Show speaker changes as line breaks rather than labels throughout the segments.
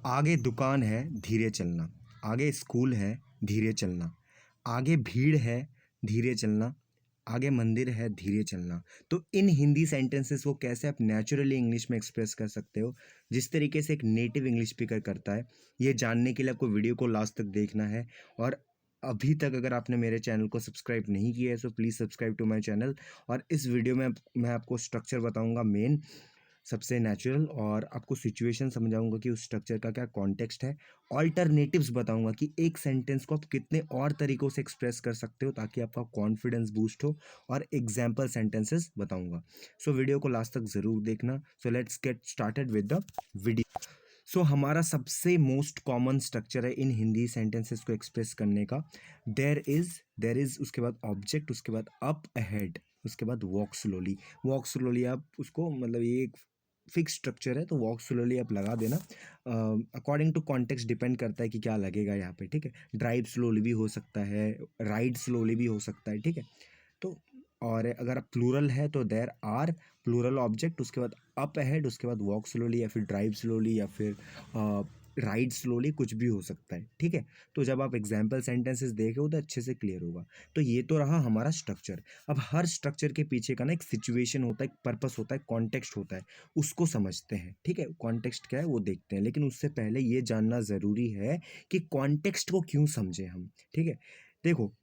आगे दुकान है धीरे चलना, आगे स्कूल है धीरे चलना, आगे भीड़ है धीरे चलना, आगे मंदिर है धीरे चलना। तो इन हिंदी सेंटेंसेस को कैसे आप नेचुरली इंग्लिश में एक्सप्रेस कर सकते हो, जिस तरीके से एक नेटिव इंग्लिश स्पीकर करता है, ये जानने के लिए आपको वीडियो को लास्ट तक देखना है। और अभी तक अगर आपने मेरे चैनल को सब्सक्राइब नहीं किया है तो please subscribe to my channel. और इस वीडियो में मैं आपको स्ट्रक्चर बताऊंगा मेन, सबसे नेचुरल, और आपको सिचुएशन समझाऊंगा कि उस स्ट्रक्चर का क्या कॉन्टेक्स्ट है। ऑल्टरनेटिव्स बताऊंगा कि एक सेंटेंस को आप कितने और तरीक़ों से एक्सप्रेस कर सकते हो ताकि आपका कॉन्फिडेंस बूस्ट हो, और एग्जाम्पल सेंटेंसेस बताऊंगा। सो वीडियो को लास्ट तक ज़रूर देखना। So let's get started with the video. So हमारा सबसे मोस्ट कॉमन स्ट्रक्चर है इन हिंदी सेंटेंसेस को एक्सप्रेस करने का, देर इज़, उसके बाद ऑब्जेक्ट, उसके बाद अप अहेड, उसके बाद वॉक स्लोली। वॉक स्लोली आप उसको, मतलब ये एक फिक्स स्ट्रक्चर है तो वॉक स्लोली आप लगा देना। अकॉर्डिंग टू कॉन्टेक्स्ट डिपेंड करता है कि क्या लगेगा यहाँ पे, ठीक है। ड्राइव स्लोली भी हो सकता है, राइड स्लोली भी हो सकता है, ठीक है। तो और अगर आप प्लूरल है तो देर आर, प्लूरल ऑब्जेक्ट, उसके बाद अप अहेड, उसके बाद वॉक स्लोली या फिर ड्राइव स्लोली या फिर राइड स्लोली, कुछ भी हो सकता है, ठीक है। तो जब आप एग्जाम्पल सेंटेंसेस देखो तो अच्छे से क्लियर होगा। तो ये तो रहा हमारा स्ट्रक्चर। अब हर स्ट्रक्चर के पीछे का ना एक सिचुएशन होता है, एक पर्पस होता है, कॉन्टेक्स्ट होता है, उसको समझते हैं, ठीक है। कॉन्टेक्स्ट क्या है वो देखते हैं, लेकिन उससे पहले ये जानना ज़रूरी है कि कॉन्टेक्स्ट को क्यों समझें हम, ठीक है। देखो,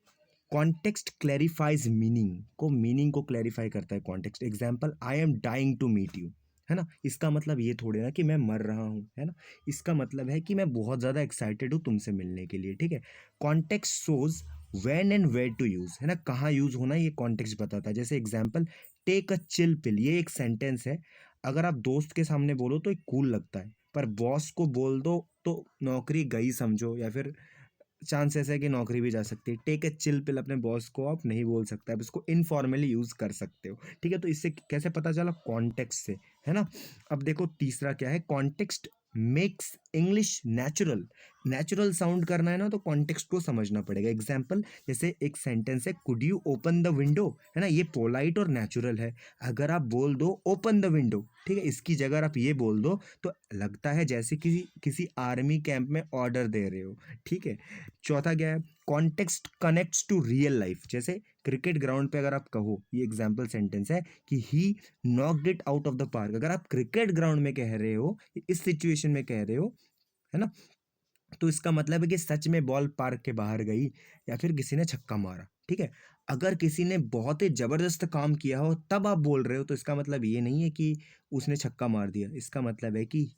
कॉन्टेक्स्ट क्लैरिफाइज मीनिंग को क्लैरिफाई करता है context. Example, I am dying to meet you, है ना। इसका मतलब ये थोड़े ना कि मैं मर रहा हूँ, है ना। इसका मतलब है कि मैं बहुत ज़्यादा एक्साइटेड हूँ तुमसे मिलने के लिए, ठीक है। Context shows when and where to use, है ना, कहाँ यूज़ होना ये कॉन्टेक्स्ट बताता है। जैसे example, take a chill pill, ये एक सेंटेंस है। अगर आप दोस्त के सामने बोलो तो एक कूल लगता है, पर बॉस को बोल दो तो नौकरी गई समझो, या फिर चांसेस है कि नौकरी भी जा सकती है। टेक ए चिल पिल अपने बॉस को आप नहीं बोल सकते, आप इसको इनफॉर्मली यूज़ कर सकते हो, ठीक है। तो इससे कैसे पता चला, कॉन्टेक्स्ट से, है ना। अब देखो तीसरा क्या है, context makes English natural. Natural sound करना है ना तो कॉन्टेक्स्ट को समझना पड़ेगा। एग्जाम्पल, जैसे एक सेंटेंस है, could you open the window, है ना, ये पोलाइट और नेचुरल है। अगर आप बोल दो ओपन द विंडो, ठीक है, इसकी जगह आप ये बोल दो तो लगता है जैसे किसी किसी आर्मी कैंप में ऑर्डर दे रहे हो, ठीक है। चौथा क्या है, context connects to real life. जैसे क्रिकेट ग्राउंड पे अगर आप कहो, ये एग्जाम्पल सेंटेंस है कि he knocked it out of the park, अगर आप क्रिकेट ग्राउंड में कह रहे हो, इस सिचुएशन में कह रहे हो, है ना, तो इसका मतलब है कि सच में बॉल पार्क के बाहर गई या फिर किसी ने छक्का मारा, ठीक है। अगर किसी ने बहुत ही जबरदस्त काम किया हो तब आप बोल रहे हो तो इसका मतलब ये नहीं है कि उसने छक्का मार दिया, इसका मतलब है कि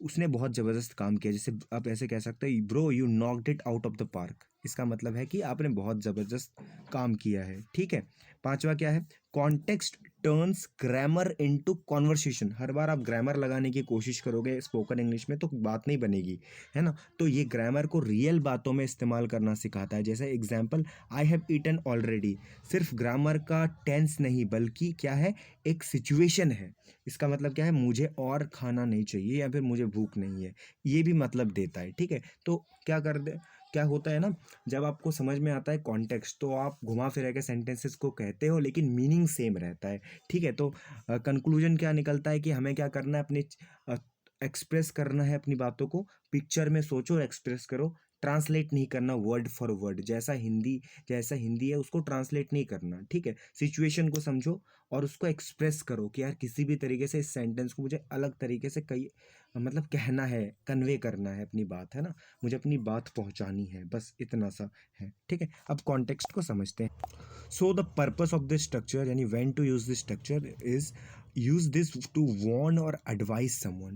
उसने बहुत ज़बरदस्त काम किया। जैसे आप ऐसे कह सकते हो, bro you knocked it out of the park, इसका मतलब है कि आपने बहुत ज़बरदस्त काम किया है, ठीक है। पांचवा क्या है, context turns grammar into conversation. हर बार आप ग्रामर लगाने की कोशिश करोगे स्पोकन इंग्लिश में तो बात नहीं बनेगी, है ना। तो ये ग्रामर को रियल बातों में इस्तेमाल करना सिखाता है। जैसे example, I have eaten already, सिर्फ ग्रामर का टेंस नहीं बल्कि क्या है, एक सिचुएशन है। इसका मतलब क्या है, मुझे और खाना नहीं चाहिए या फिर मुझे भूख नहीं है, ये भी मतलब देता है, ठीक है। तो क्या होता है ना, जब आपको समझ में आता है कॉन्टेक्स्ट तो आप घुमा फिरा के सेंटेंसेस को कहते हो लेकिन मीनिंग सेम रहता है, ठीक है। तो कंक्लूजन क्या निकलता है कि हमें क्या करना है, अपने एक्सप्रेस करना है अपनी बातों को, पिक्चर में सोचो, एक्सप्रेस करो, ट्रांसलेट नहीं करना वर्ड फॉर वर्ड। जैसा हिंदी है उसको ट्रांसलेट नहीं करना, ठीक है। सिचुएशन को समझो और उसको एक्सप्रेस करो कि यार किसी भी तरीके से इस सेंटेंस को मुझे अलग तरीके से कई, मतलब कहना है, कन्वे करना है अपनी बात, है ना, मुझे अपनी बात पहुंचानी है, बस इतना सा है, ठीक है। अब कॉन्टेक्स्ट को समझते हैं। So the purpose of this structure, यानी when to use this structure is, use this to warn or advise someone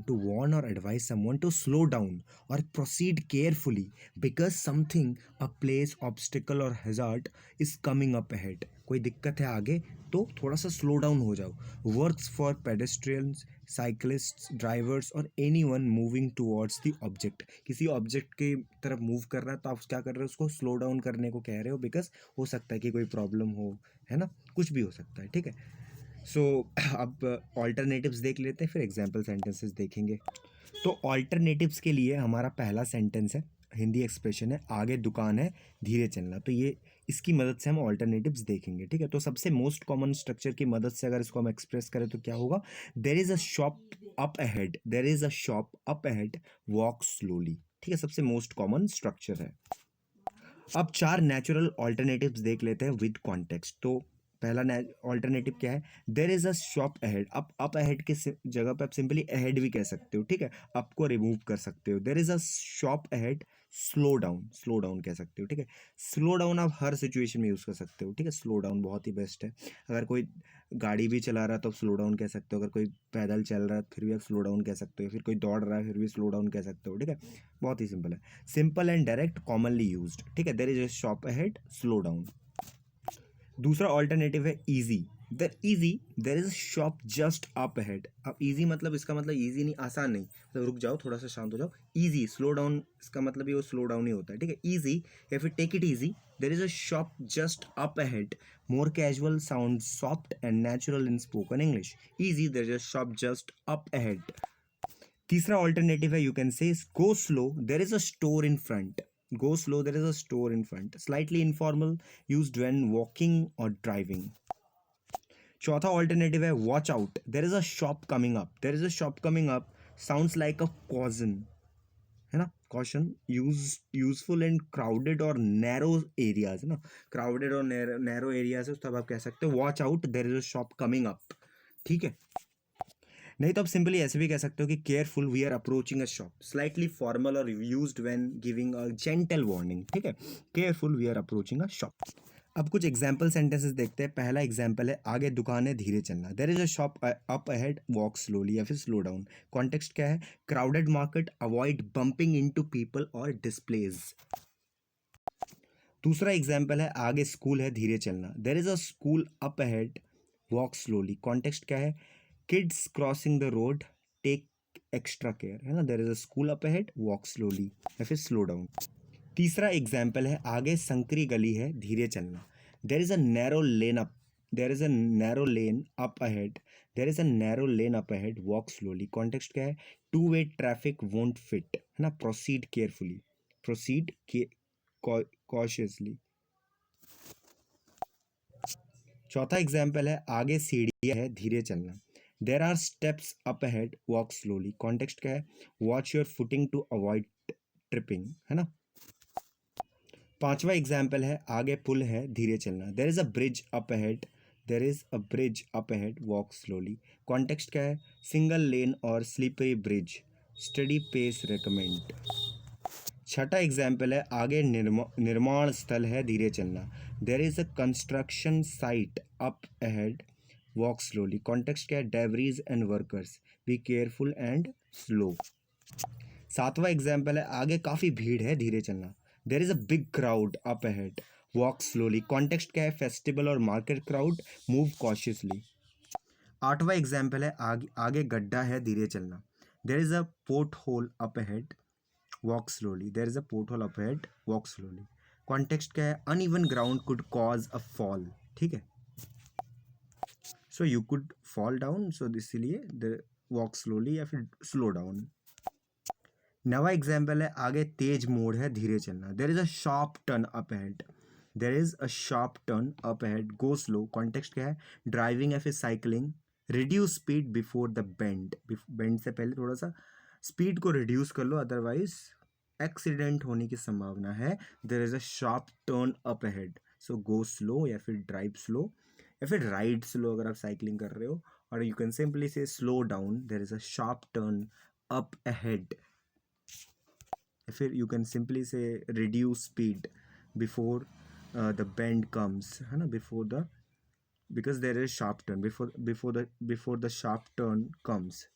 to slow down or proceed carefully because something, a place, obstacle or hazard is coming up ahead। कोई दिक्कत है आगे तो थोड़ा सा slow down हो जाओ। Works for pedestrians, cyclists, drivers और anyone moving towards the object. किसी ऑब्जेक्ट की तरफ मूव कर रहा है तो आप क्या कर रहे हो, उसको स्लो डाउन करने को कह रहे हो, बिकॉज हो सकता है कि कोई प्रॉब्लम हो, है ना, कुछ भी हो सकता है, ठीक है। सो अब ऑल्टरनेटिव्स देख लेते हैं, फिर एग्जाम्पल सेंटेंसेस देखेंगे। तो ऑल्टरनेटिव्स के लिए हमारा पहला सेंटेंस है, हिंदी एक्सप्रेशन है, आगे दुकान है धीरे चलना। तो ये इसकी मदद से हम ऑल्टरनेटिव्स देखेंगे, ठीक है। तो सबसे मोस्ट कॉमन स्ट्रक्चर की मदद से अगर इसको हम एक्सप्रेस करें तो क्या होगा, there is a shop up ahead, there is a shop up ahead, walk slowly. ठीक है, सबसे मोस्ट कॉमन स्ट्रक्चर है। अब 4 नेचुरल ऑल्टरनेटिव्स देख लेते हैं विद कॉन्टेक्स्ट। तो पहला ऑल्टरनेटिव क्या है, there is a shop ahead. Up ahead के जगह पे आप सिंपली अहेड भी कह सकते हो, ठीक है, अप को रिमूव कर सकते हो। There is a shop ahead, slow down कह सकते हो, ठीक है। स्लो डाउन आप हर सिचुएशन में यूज़ कर सकते हो, ठीक है, स्लो डाउन बहुत ही बेस्ट है। अगर कोई गाड़ी भी चला रहा है तो आप स्लो डाउन कह सकते हो, अगर कोई पैदल चल रहा है फिर भी आप स्लो डाउन कह सकते हो, फिर कोई दौड़ रहा है फिर भी स्लो डाउन कह सकते हो, ठीक है, बहुत ही सिंपल है। Simple and direct, commonly used, ठीक है। There is a shop ahead, slow down. दूसरा ऑल्टरनेटिव है easy. There is a shop just up ahead. अब इजी मतलब इसका मतलब इजी नहीं, आसान नहीं, मतलब रुक जाओ थोड़ा सा शांत हो जाओ। इजी, स्लो डाउन इसका मतलब ये वो स्लो डाउन ही होता है, ठीक है। इजी या फिर take it easy, there is a shop just up ahead, more casual, sound soft and natural in spoken English. Easy, there is a shop just up ahead. तीसरा ऑल्टरनेटिव है, you can say go slow, there is a store in front. Go slow, there is a store in front, slightly informal, used when walking और driving. चौथा alternative है watch out, there is a shop coming up. There is a shop coming up sounds like a caution, है ना, caution, useful in crowded और narrow areas, है ना, crowded और narrow areas है तब आप कह सकते हो watch out, there is a shop coming up, ठीक है। नहीं तो आप सिंपली ऐसे भी कह सकते हो कि careful, we are approaching a shop, slightly formal और used when giving a gentle warning, ठीक है, careful, we are approaching a shop. अब कुछ एग्जाम्पल सेंटेंसेस देखते हैं। पहला एग्जाम्पल है, आगे दुकान है धीरे चलना। There is a shop up ahead, walk slowly या फिर स्लो डाउन। कॉन्टेक्स्ट क्या है, crowded market, avoid bumping into people और डिस्प्लेज। दूसरा एग्जाम्पल है, आगे स्कूल है धीरे चलना। There is a school up ahead, walk slowly. Context क्या है, kids crossing the road, take extra care, है ना। There is a school up ahead, walk slowly या फिर स्लो डाउन। तीसरा एग्जाम्पल है, आगे संकरी गली है धीरे चलना। There is a narrow lane up, there is a narrow lane up ahead, there is a narrow lane up ahead, walk slowly. Context क्या है, two way traffic won't fit, है ना, प्रोसीड केयरफुली, प्रोसीड कॉशियसली। चौथा example है, आगे सीढ़ियाँ है धीरे चलना। There are steps up ahead, walk slowly. Context क्या है, watch your footing to avoid tripping, है ना। पांचवा एग्जाम्पल है, आगे पुल है धीरे चलना। There is a bridge up ahead, there is a bridge up ahead, walk slowly. Context क्या है, सिंगल लेन और slippery bridge, steady pace recommend. छठा एग्जाम्पल है, आगे निर्माण स्थल है धीरे चलना। There is a construction site up ahead, walk slowly. Context क्या है, debris and workers, be careful and slow. सातवां एग्जाम्पल है, आगे काफ़ी भीड़ है धीरे चलना। There is a big crowd up ahead, walk slowly. Context क्या है, फेस्टिवल और मार्केट क्राउड, मूव कॉशियसली। आठवां एग्जाम्पल है, आगे गड्ढा है धीरे चलना। There is a pothole up ahead, walk slowly. There is a pothole up ahead, walk slowly. Context क्या है, uneven ground could cause a fall, ठीक है, so you could fall down, so इसीलिए walk slowly या फिर slow down. नवा example है, आगे तेज मोड़ है धीरे चलना। There is a sharp turn up ahead, there is a sharp turn up ahead, go slow. Context क्या है, ड्राइविंग या फिर cycling, reduce speed before the bend, bend से पहले थोड़ा सा स्पीड को रिड्यूस कर लो, अदरवाइज एक्सीडेंट होने की संभावना है। देर is a sharp turn up ahead, so go slow या फिर ड्राइव स्लो या फिर राइड स्लो अगर आप साइकिलिंग कर रहे हो। और यू कैन सिंपली से slow down, there is a sharp turn up ahead. फिर यू कैन सिंपली से reduce speed before the bend comes, है ना, before the, because there is sharp turn, before the sharp turn comes.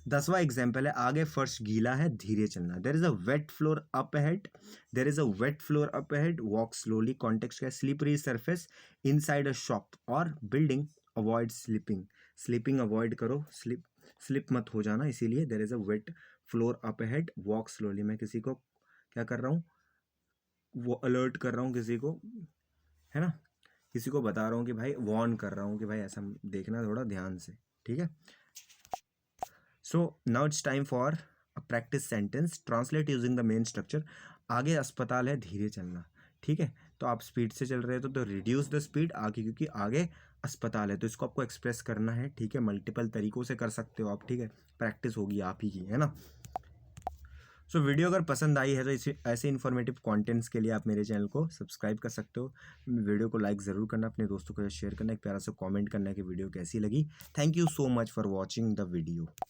दसवां example है, आगे फर्श गीला है धीरे चलना। There is a wet floor up ahead, there is a wet floor up ahead, walk slowly. Context क्या है, slippery surface inside a shop और building, avoid slipping, slipping avoid करो, स्लिप मत हो जाना, इसीलिए there is a wet floor up ahead, walk slowly. मैं किसी को क्या कर रहा हूँ, वो अलर्ट कर रहा हूँ किसी को, है ना, किसी को बता रहा हूँ कि भाई, वार्न कर रहा हूँ कि भाई ऐसा देखना थोड़ा ध्यान से, ठीक है। So now it's time for a practice sentence, translate using the main structure. आगे अस्पताल है धीरे चलना, ठीक है, तो आप स्पीड से चल रहे हो तो रिड्यूस द स्पीड आगे, क्योंकि आगे अस्पताल है। तो इसको आपको एक्सप्रेस करना है, ठीक है, मल्टीपल तरीक़ों से कर सकते हो आप, ठीक है, प्रैक्टिस होगी आप ही की, है ना। सो वीडियो अगर पसंद आई है तो इसे ऐसे इन्फॉर्मेटिव कंटेंट्स के लिए आप मेरे चैनल को सब्सक्राइब कर सकते हो। वीडियो को लाइक ज़रूर करना, अपने दोस्तों के साथ शेयर करना, एक प्यारा सा कमेंट करना कि वीडियो कैसी लगी। Thank you so much for watching the video.